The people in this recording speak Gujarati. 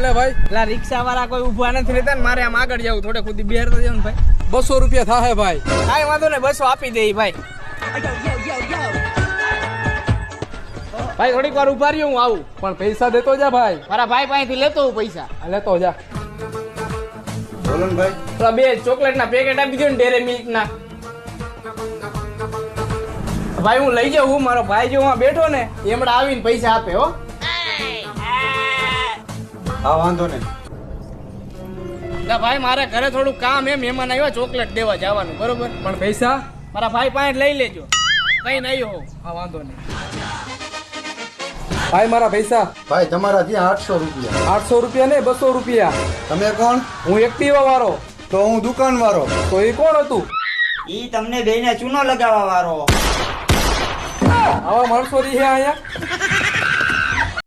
લે ભાઈ? એટલે રિક્ષા વાળા કોઈ ઊભા નથી રહેતા ને મારે આમ આગળ જવું, થોડે ખુદ બેર તો જવું ભાઈ. 200 રૂપિયા થાય ભાઈ. કાંઈ વાંધો નહીં, 200 આપી દે ભાઈ. ભાઈ થોડીક વાર ઉભા રહ્યો, હું આવું. પણ પૈસા દેતો જા ભાઈ. મારા ભાઈ પાસેથી લેતો હું પૈસા. લેતો જા. બોલો ને ભાઈ. પેલા 2 ચોકલેટના પેકેટ આપી દો ને, ડેરી મિલ્કના. ભાઈ હું લઈ જાઉં, મારો ભાઈ જો હું બેઠો ને એમડા આવીને પૈસા આપે હો. હા વાંધો નહીં. ના ભાઈ મારે ઘરે થોડું કામ એમ મહેમાન આવ્યા, ચોકલેટ દેવા જવાનું, બરોબર? પણ પૈસા મારા ભાઈ પાસે લઈ લેજો, કઈ નહીં હો. હા વાંધો નહીં. ભાઈ મારા પૈસા. ભાઈ તમારા ત્યાં 800 રૂપિયા. 800 રૂપિયા ને 200 રૂપિયા. તમે કોણ? હું એક્ટિવા વાળો. તો હું દુકાન વાળો. તો એ કોણ હતું? ઈ તમને બેને ચૂનો લગાવવા વાળો. આવા માણસો રહી અહીંયા.